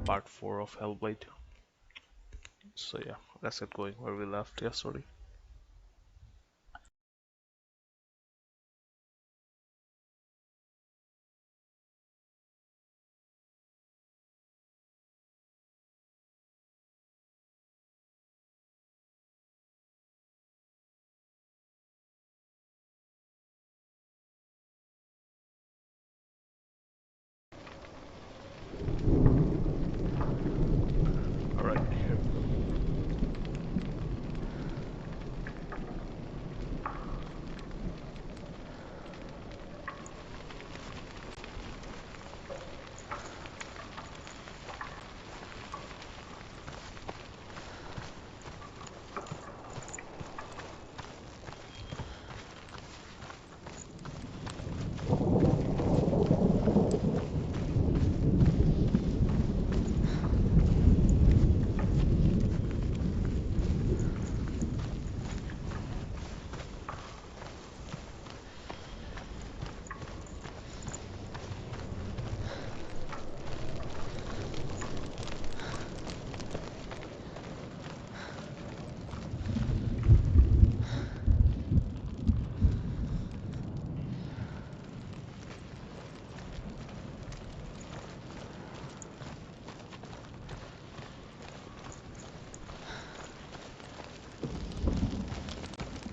part 4 of Hellblade. So yeah, let's get going where we left yesterday. Alright, here.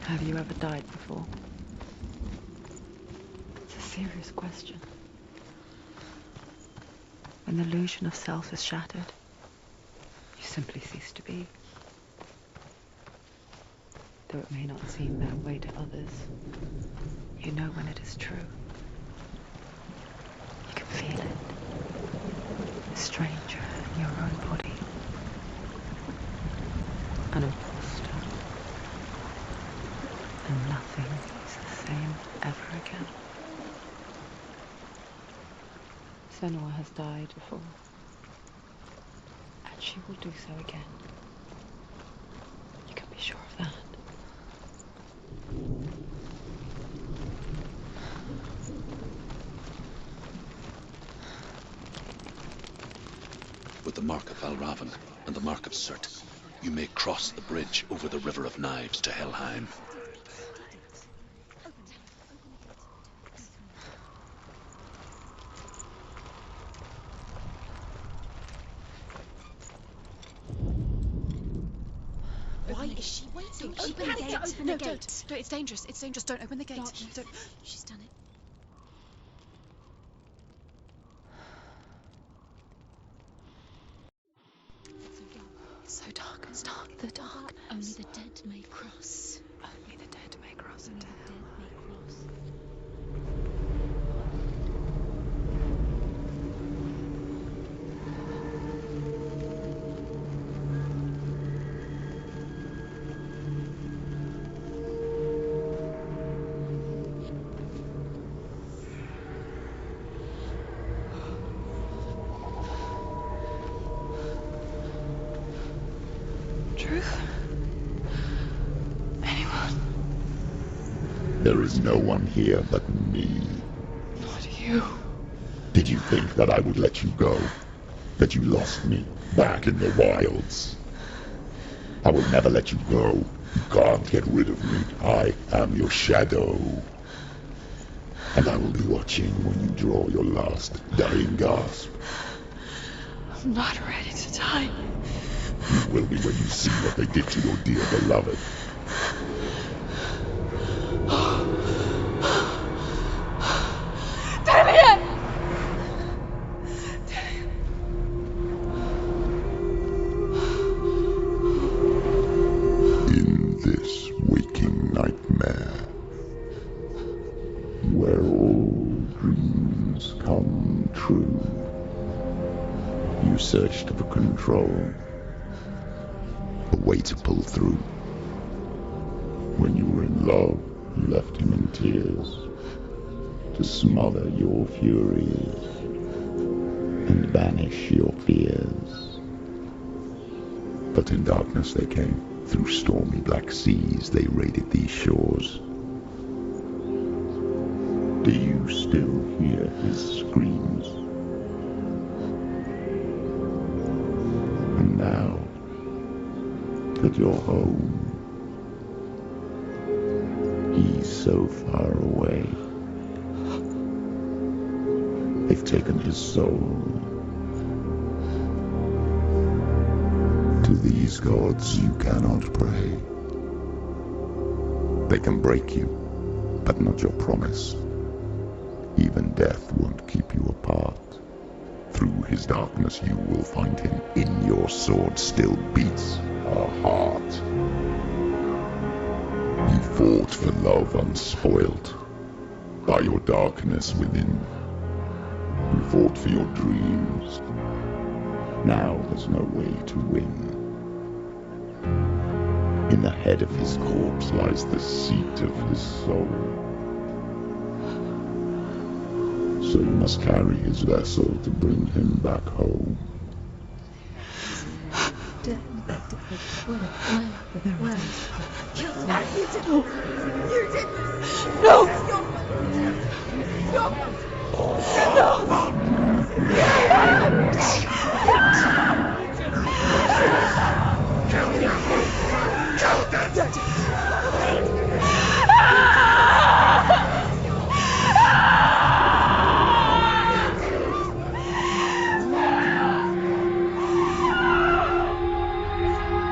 Have you ever died before? It's a serious question. When the illusion of self is shattered, you simply cease to be. Though it may not seem that way to others, you know when it is true. You can feel it. A stranger in your own body. An imposter. And nothing is the same ever again. Senua has died before. And she will do so again. You can be sure of that. With the mark of Valravan and the mark of Surt, you may cross the bridge over the River of Knives to Helheim. Why is she waiting? Open the gate. No, don't. No, it's dangerous. It's dangerous. Don't open the gate. No, don't. She's done it. It's so dark. It's dark. The dark. Only the dead may cross. Only the dead may cross into Only the hell. dead may cross. Truth? Anyone? There is no one here but me. Not you. Did you think that I would let you go? That you lost me back in the wilds? I will never let you go. You can't get rid of me. I am your shadow. And I will be watching when you draw your last dying gasp. I'm not ready to die. You will be when you see what they did to your dear beloved. In this waking nightmare, where all dreams come true, you searched for control, a way to pull through. When you were in love, you left him in tears, to smother your furies and banish your fears. But in darkness they came, through stormy black seas they raided these shores. Do you still hear his screams? at your home. He's so far away. They've taken his soul. To these gods you cannot pray. They can break you, but not your promise. Even death won't keep you apart. Through his darkness you will find him. In your sword still beats a heart. You fought for love unspoilt by your darkness within. You fought for your dreams. Now there's no way to win. In the head of his corpse lies the seat of his soul. So you must carry his vessel to bring him back home.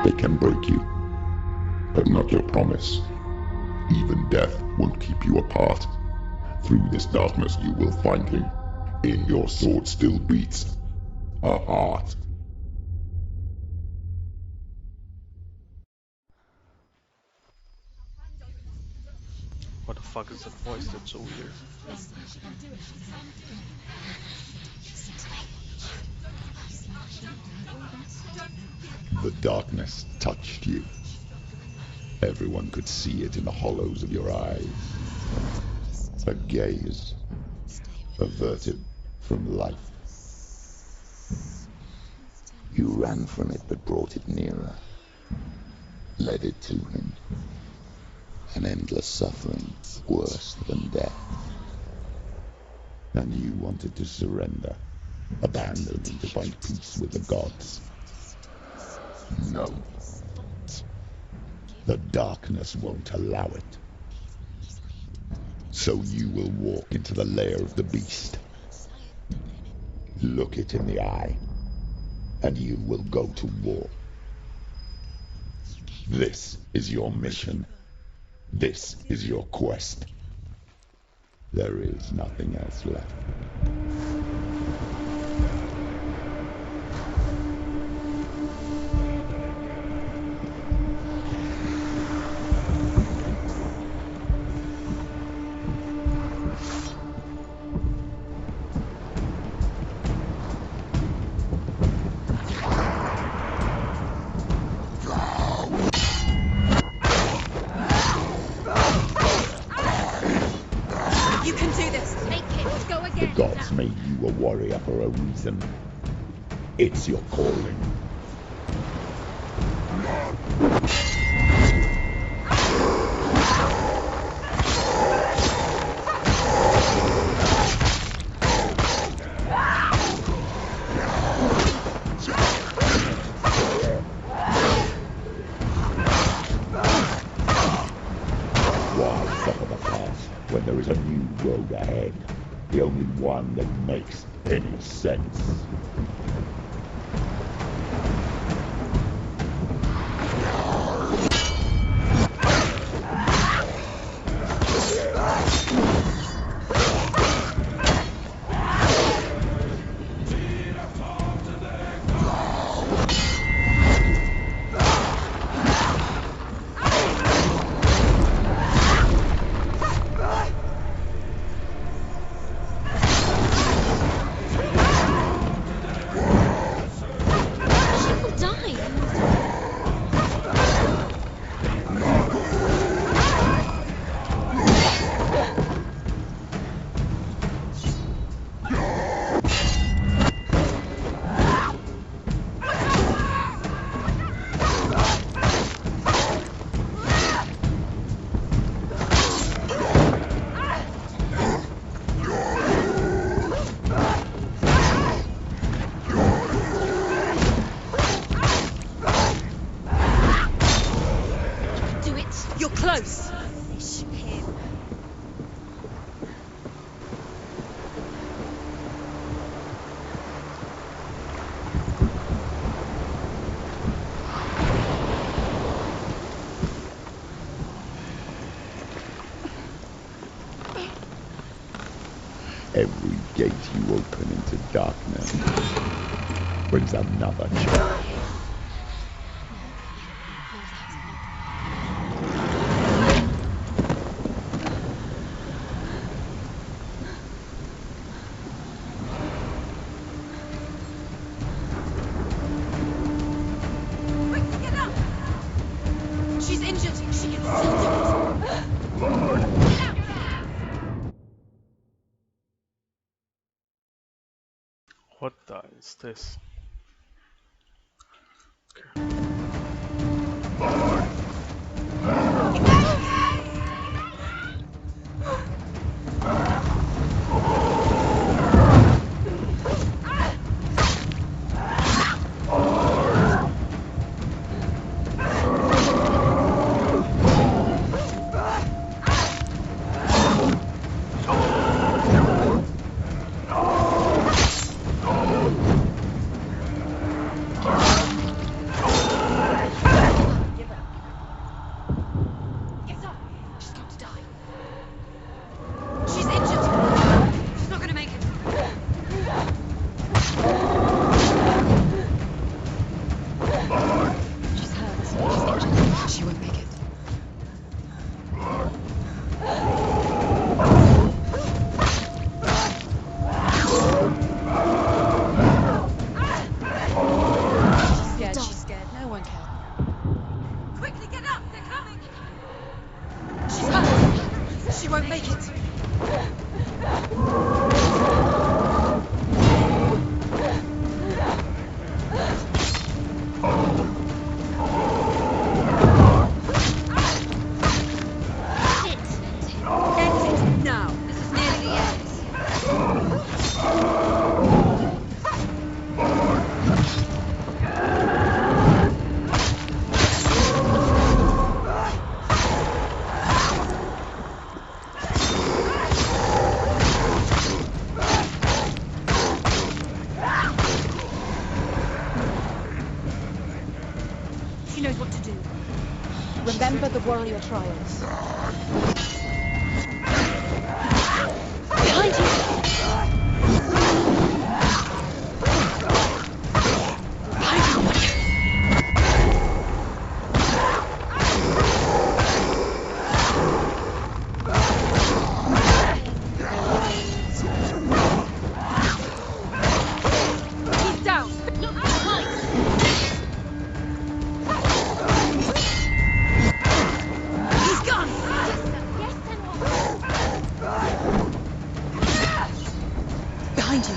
They can break you, but not your promise. Even death won't keep you apart. Through this darkness you will find him. In your sword still beats a heart. What the fuck is that voice? That's so weird. The darkness touched you. Everyone could see it in the hollows of your eyes. A gaze averted from life. You ran from it but brought it nearer. Led it to him. An endless suffering worse than death. And you wanted to surrender. Abandon and to find peace with the gods. No. The darkness won't allow it. So you will walk into the lair of the beast. Look it in the eye, and you will go to war. This is your mission. This is your quest. There is nothing else left. The gods made you a warrior for a reason. It's your calling. Why suffer the past when there is a new road ahead? The only one that makes any sense. Every gate you open into darkness brings another challenge. Quickly get up! She's injured. She can still do it. Get out! What the is this? Get up! She's going to die. She's injured. She's not going to make it. She's hurt. She's injured. She won't make it. She's scared. No one cares. Quickly get up! They're coming! She's hurt. She won't make it. Now. This is nearly the end. She knows what to do. Remember the warrior trials. Behind you! He's down! Look behind! He's gone! Behind you!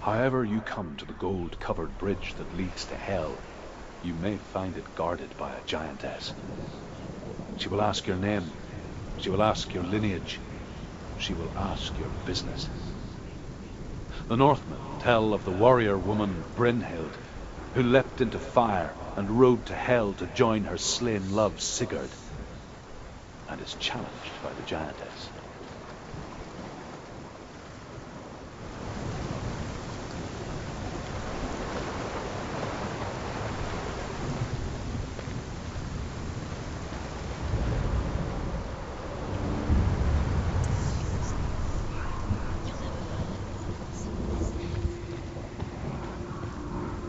However you come to the gold-covered bridge that leads to Hell, you may find it guarded by a giantess. She will ask your name, she will ask your lineage, she will ask your business. The Northmen tell of the warrior woman Brynhild, who leapt into fire and rode to Hell to join her slain love Sigurd, and is challenged by the giantess.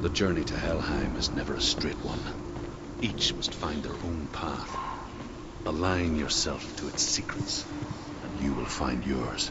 The journey to Helheim is never a straight one. Each must find their own path. Align yourself to its secrets, and you will find yours.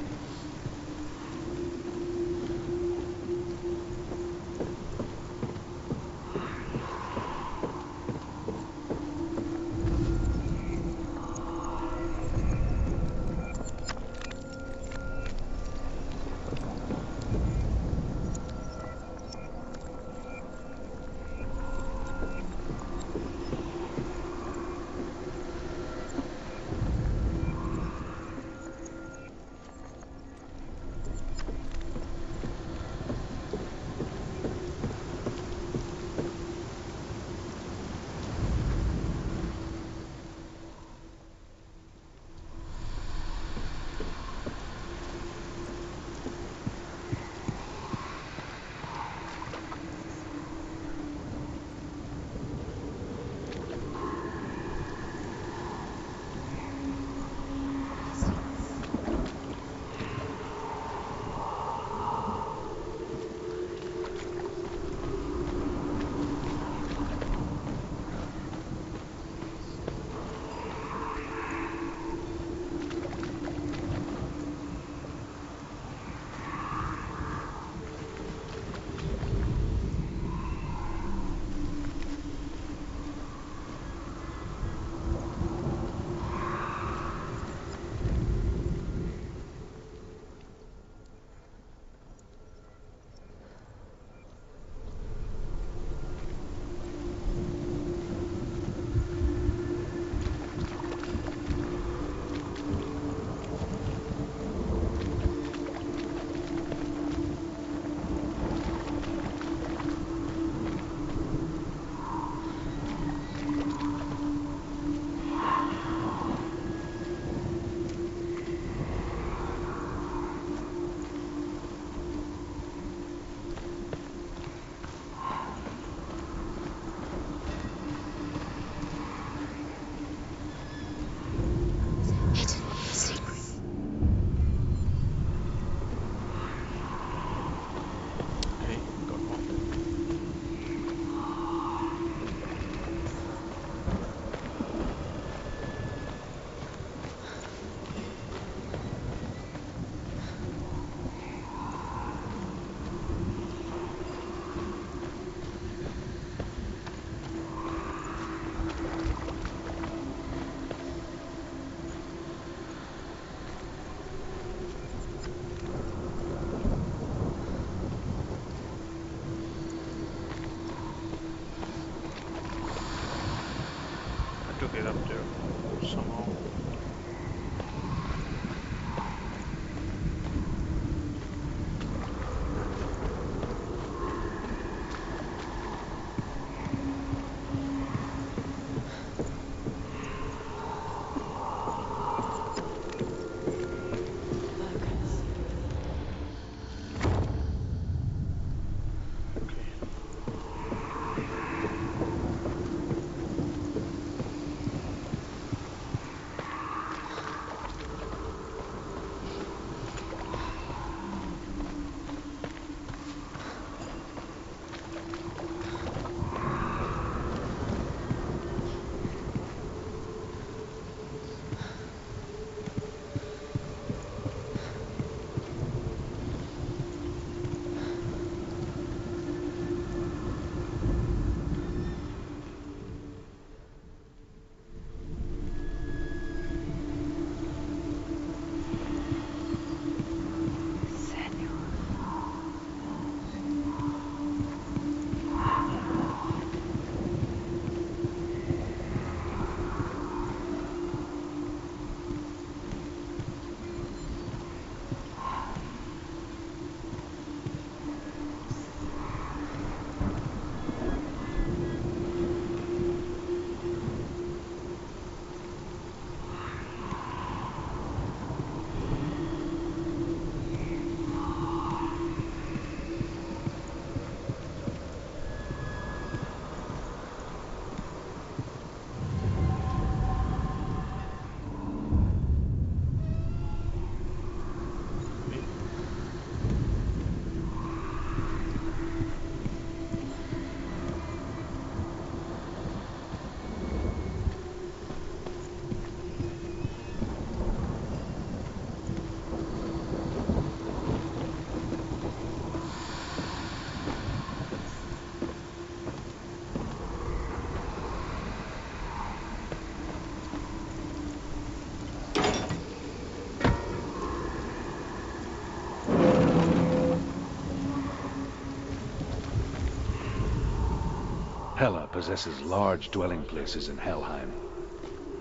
Hela possesses large dwelling places in Helheim.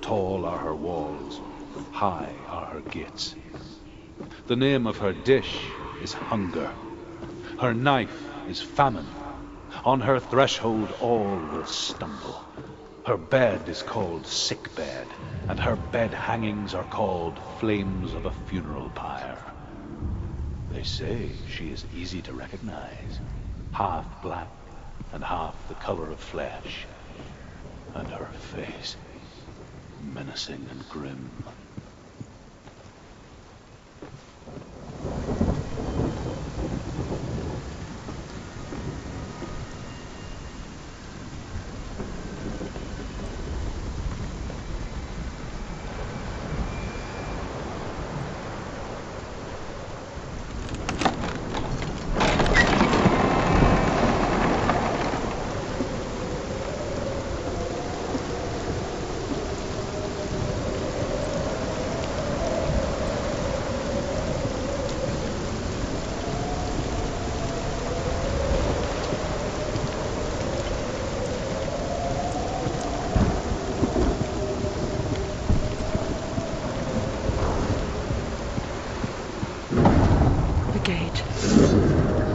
Tall are her walls, high are her gates. The name of her dish is hunger. Her knife is famine. On her threshold all will stumble. Her bed is called sick bed, and her bed hangings are called flames of a funeral pyre. They say she is easy to recognize, half black and half the color of flesh, and her face menacing and grim.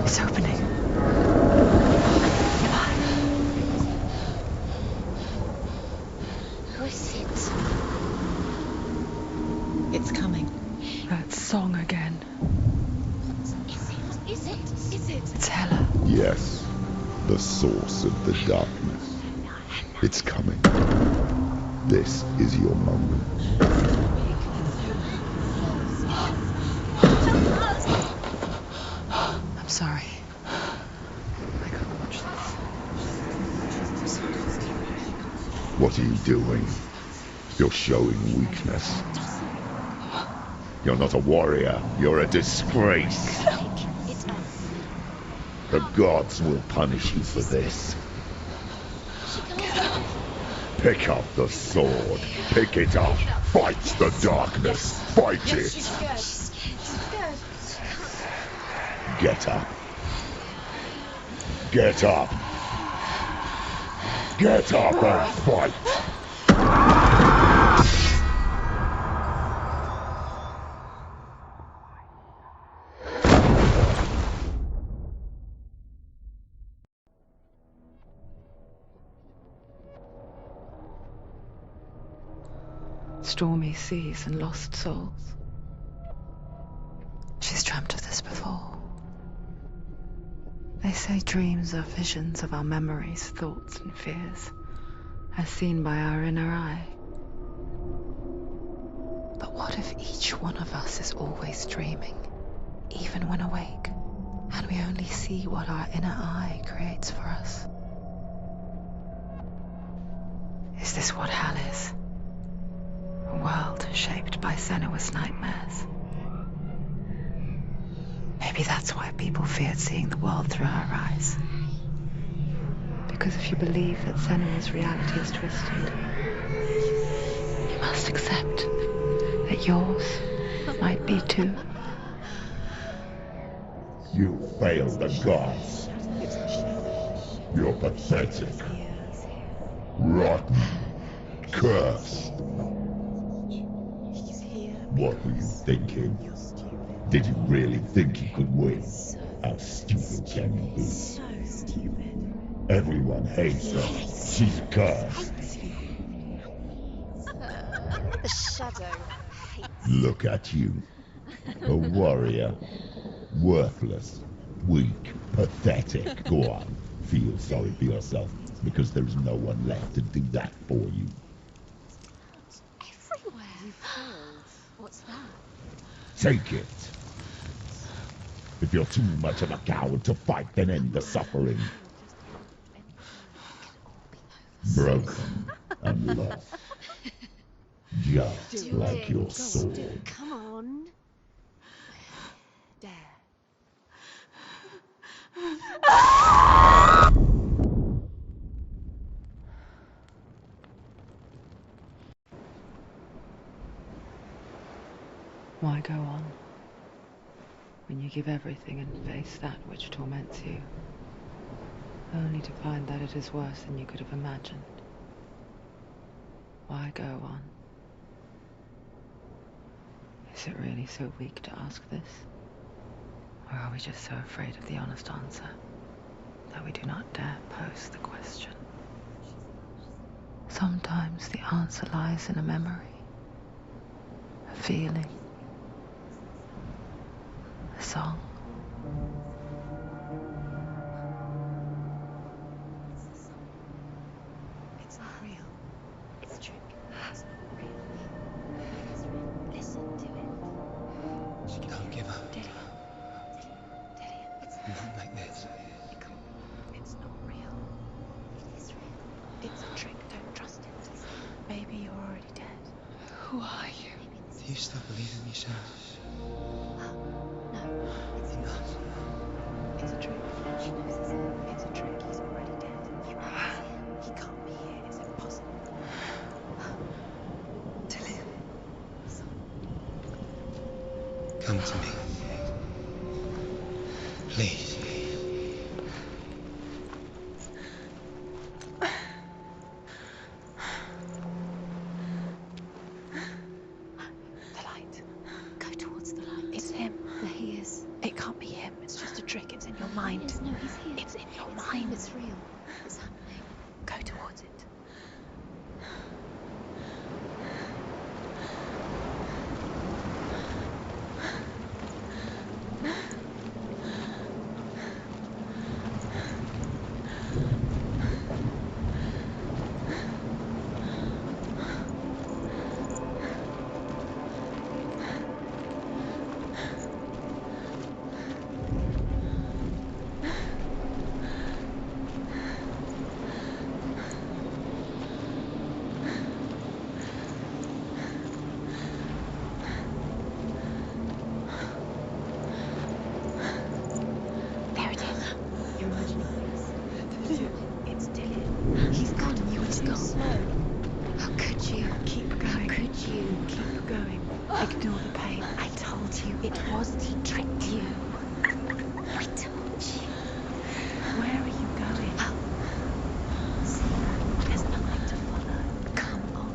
It's opening. Who is it? It's coming. That song again. Is it? It's Hela. Yes, the source of the darkness. It's coming. This is your moment. I'm sorry. I can't watch this. What are you doing? You're showing weakness. You're not a warrior. You're a disgrace. The gods will punish you for this. Pick up the sword. Pick it up. Fight the darkness. Fight it. Get up. Get up. Get up and fight. Stormy seas and lost souls. She's dreamt of this before. They say dreams are visions of our memories, thoughts and fears, as seen by our inner eye. But what if each one of us is always dreaming, even when awake, and we only see what our inner eye creates for us? Is this what hell is? A world shaped by Senua's nightmares. Maybe that's why people feared seeing the world through her eyes. Because if you believe that Senua's reality is twisted, you must accept that yours might be too. You failed the gods. You're pathetic. Rotten. Cursed. What were you thinking? Did you really think you could win? How stupid can you be? So stupid. Everyone hates her. She's cursed. The shadow hates. Look at you. A warrior. Worthless. Weak. Pathetic. Go on. Feel sorry for yourself, because there is no one left to do that for you. Everywhere. What's that? Take it. If you're too much of a coward to fight, then end the suffering. Broken and lost. Just like your sword. Come on. Dare. Why go on when you give everything and face that which torments you? only to find that it is worse than you could have imagined. Why go on? Is it really so weak to ask this? Or are we just so afraid of the honest answer that we do not dare pose the question? Sometimes the answer lies in a memory, a feeling, a song. It's not real. It's a trick. It's not real. It's real. Listen to it. Don't give up. Dillian. It's Not like this. It's not real. It is real. It's a trick. Don't trust it. Maybe you're already dead. Who are you? Do you still believe in me, Senua? No, it's Enough. It's a trick. She knows it's a trick. He's already dead. He can't be here. It's impossible. Dillian. Come to me. Please. The light. Go towards the light. It's him. There he is. It can't be him. It's just a trick. It's in your mind. Yes, no, he's here. It's in your mind. It's real. It's happening. Go towards it. There it is. You're imagining things. It's Dillian. He's gone. You were too slow. How could you? Keep going. How could you? Keep going. Ignore the pain. I told you it wasn't. He tricked you. I told you. Where are you going? There's nothing to follow. Come on.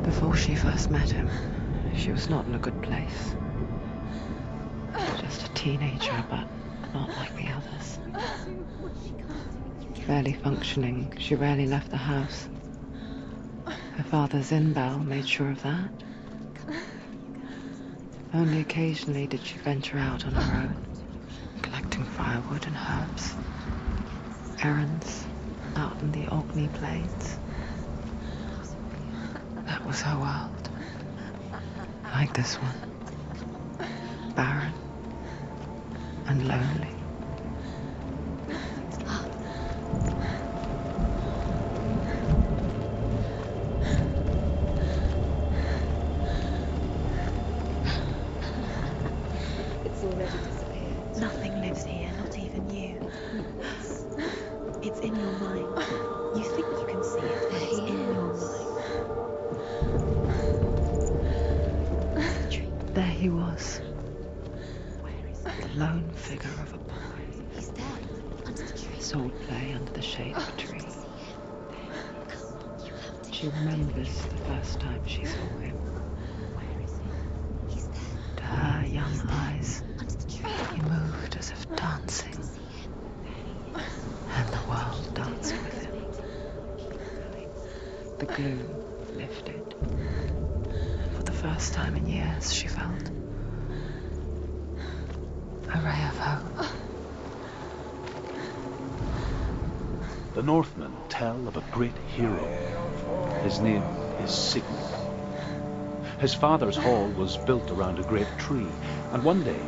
Before she first met him, she was not in a good place. Just a teenager, but not like the others. Barely functioning, she rarely left the house. Her father's in-bell made sure of that. Only occasionally did she venture out on her own, collecting firewood and herbs, errands out in the Orkney Plains. That was her world. Like this one. Barren and lonely. It's already disappeared. Nothing lives here, not even you. It's in your mind. You think you can see it, but it's in your mind. There he was, Where is the lone figure of a boy. He's there, under the tree. Swordplay under the shade of a tree. You have to. She remembers the first time she saw him. He's there, To her young eyes, under the tree. he moved as if dancing, and the world danced with him. The gloom lifted. For the first time in years, she felt a ray of hope. The Northmen tell of a great hero. His name is Sigmund. His father's hall was built around a great tree, and one day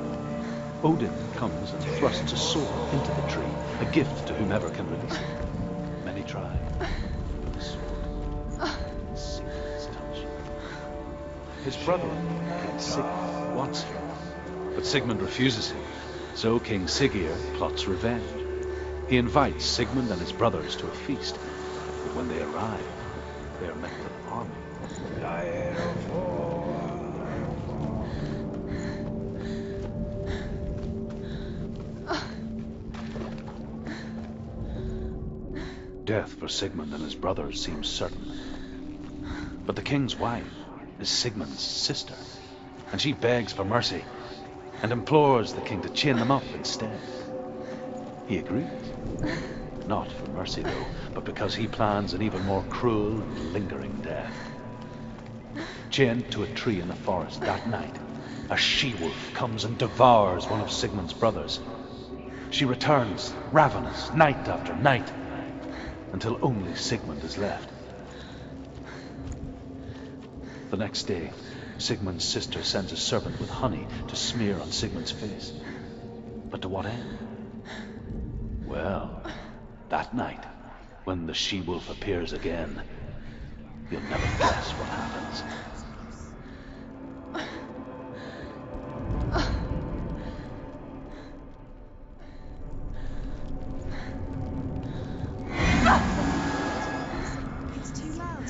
Odin comes and thrusts a sword into the tree, a gift to whomever can release it. Many try. The sword. Sigmund's touch. His brother, King Sigurd, wants him, but Sigmund refuses him, so King Sigurd plots revenge. He invites Sigmund and his brothers to a feast, but when they arrive, they are met with army. Death for Sigmund and his brothers seems certain. But the king's wife is Sigmund's sister, and she begs for mercy and implores the king to chain them up instead. He agrees. Not for mercy, though, but because he plans an even more cruel and lingering death. Chained to a tree in the forest that night, a she-wolf comes and devours one of Sigmund's brothers. She returns, ravenous, night after night, until only Sigmund is left. The next day, Sigmund's sister sends a servant with honey to smear on Sigmund's face. But to what end? Well, that night, when the she-wolf appears again, you'll never guess what happens. It's too loud.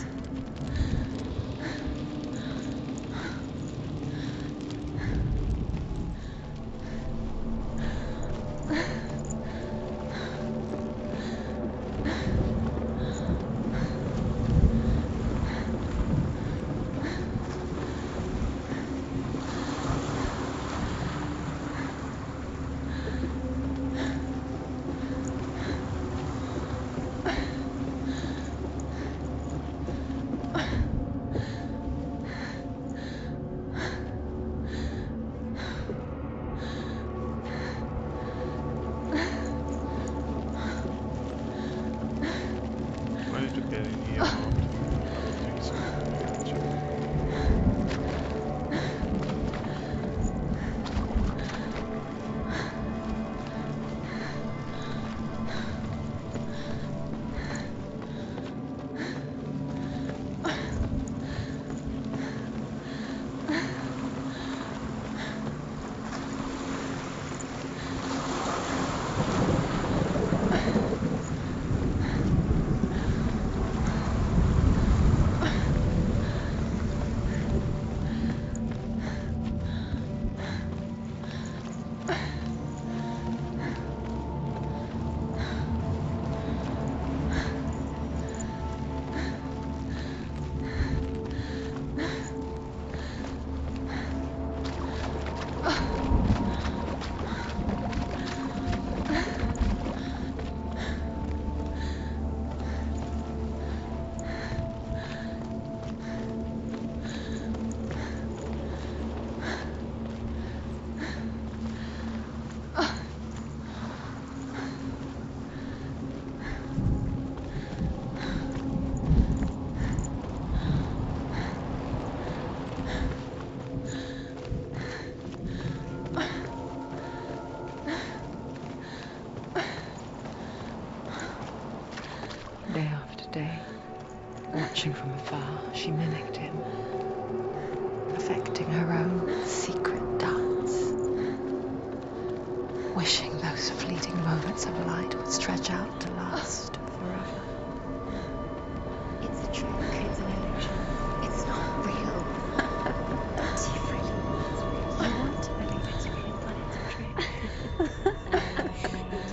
I need to get in here or not. I don't think so. Check. Day after day, watching from afar, she mimicked him, perfecting her own secret dance, wishing those fleeting moments of light would stretch out to last forever. It's a trick. It's an illusion. It's not real. Don't you really? You want to believe it's real, but it's a trick.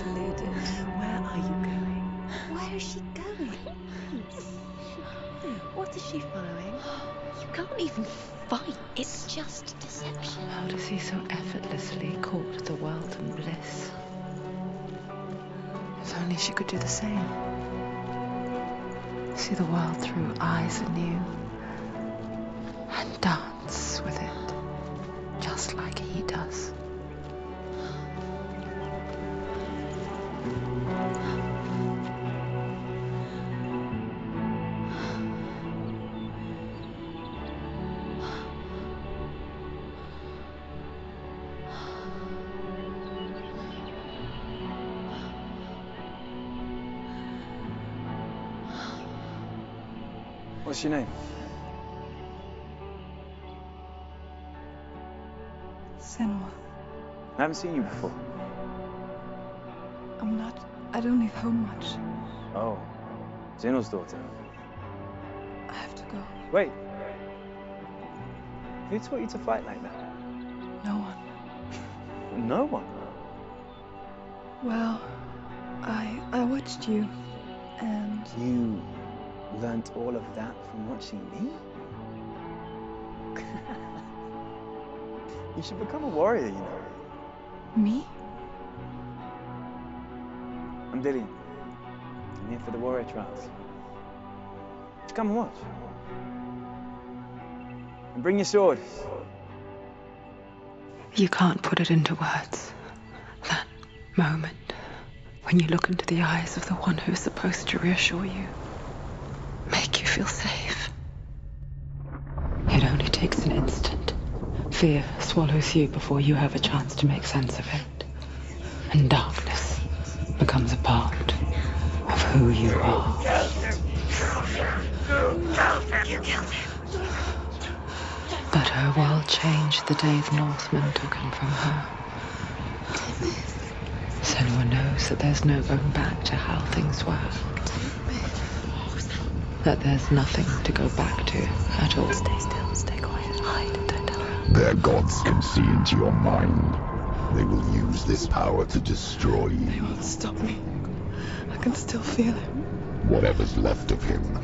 Deluded. Where are you going? Where is she going? What is she following? You can't even fight. It's just deception. How does he so effortlessly court the world and bliss? If only she could do the same. See the world through eyes anew and dance with it, just like he does. What's your name? Senua, I haven't seen you before. I'm not I don't leave home much. Oh, Zenua's daughter. I have to go. Wait. Who taught you to fight like that? No one. No one? Well, I watched you, and... You learnt all of that from watching me? You should become a warrior, you know. Me? I'm Dillian. I'm here for the warrior trials. Just come and watch. And bring your sword. You can't put it into words. That moment when you look into the eyes of the one who is supposed to reassure you, make you feel safe. It only takes an instant. Fear swallows you before you have a chance to make sense of it. And darkness becomes a part of who you are. You killed him. But her world changed the day the Northmen took him from her. Senua knows that there's no going back to how things were. That there's nothing to go back to at all. Stay still, stay quiet, hide, don't tell her. Their gods can see into your mind. They will use this power to destroy They you. won't stop me. I can still feel him. Whatever's left of him,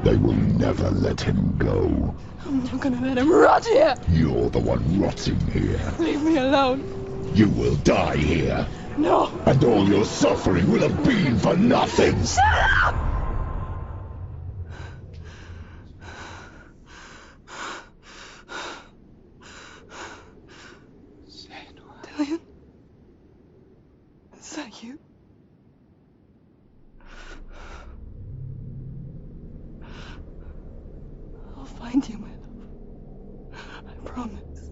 they will never let him go. I'm not gonna let him rot here. You're the one rotting here. Leave me alone. You will die here. No. And all your suffering will have been for nothing. Shut up! Dillian? Is that you? I'll find you, my love. I promise.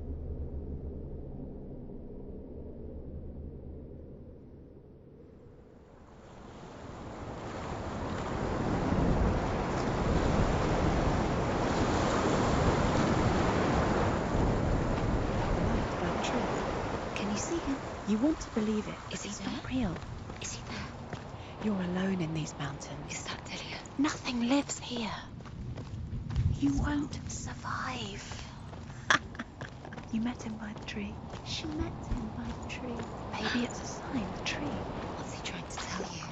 Can you see him? You want to believe it. Is he not real? Is he there? You're alone in these mountains. Is that Dillian? Nothing lives here. You won't survive. You met him by the tree. She met him by the tree. Maybe it's a sign, the tree. What's he trying to tell you?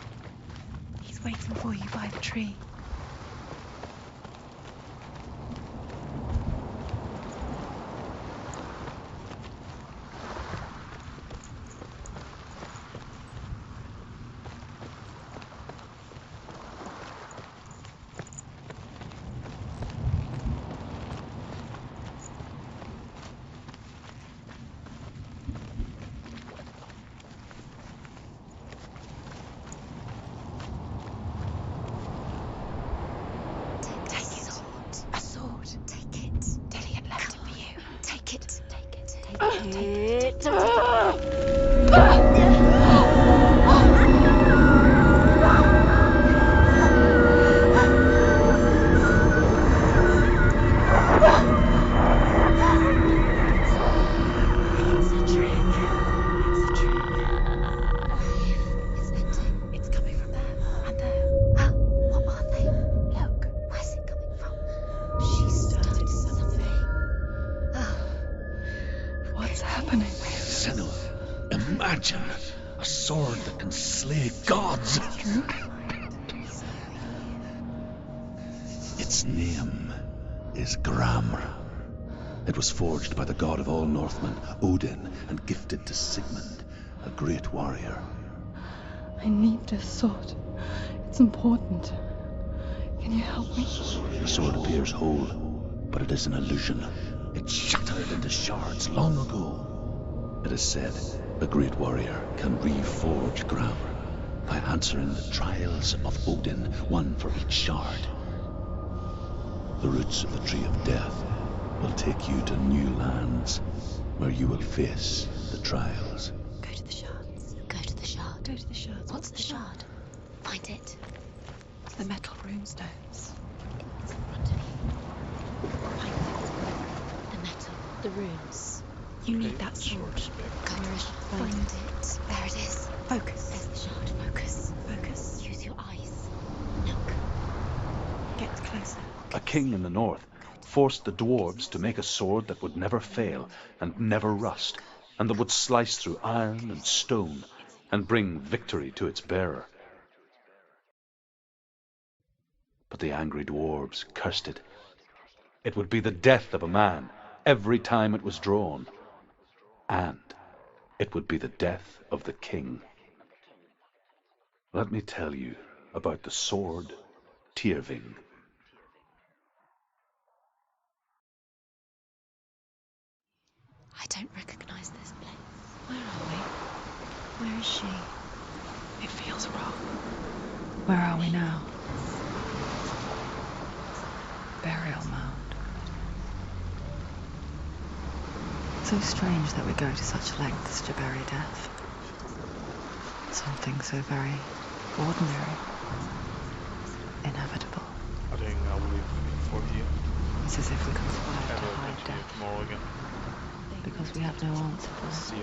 He's waiting for you by the tree. A sword. Take it. Dillian left it for you. Take it. Take it. Take it. It's coming from there and there. What are they? Look. Where's it coming from? She started something. What's happening? Senua, imagine a sword that can slay gods. True? Its name is Gramr. It was forged by the god of all Northmen, Odin, and gifted to Sigmund, a great warrior. I need this sword. It's important. Can you help me? The sword appears whole, but it is an illusion. It shattered into shards long ago. It is said a great warrior can reforge Gramr by answering the trials of Odin, one for each shard. The roots of the Tree of Death will take you to new lands where you will face the trials. Go to the shards. Go to the shard. Go to the shards. What's the shard? Find it. It's the metal runestones. It's in front of you. Find it. The metal. The runes. You need that sword. Go to the shard. Find it. There it is. Focus. There's the shard. Focus. king in the north forced the dwarves to make a sword that would never fail and never rust, and that would slice through iron and stone and bring victory to its bearer. But the angry dwarves cursed it. It would be the death of a man every time it was drawn, and it would be the death of the king. Let me tell you about the sword Tyrving. I don't recognize this place. Where are we? Where is she? It feels wrong. Where are we now? Burial mound. So strange that we go to such lengths to bury death. Something so very ordinary, inevitable. I think I'll leave for here. It's as if we conspired And to we'll hide continue death tomorrow again. because we have no answer for it. See you.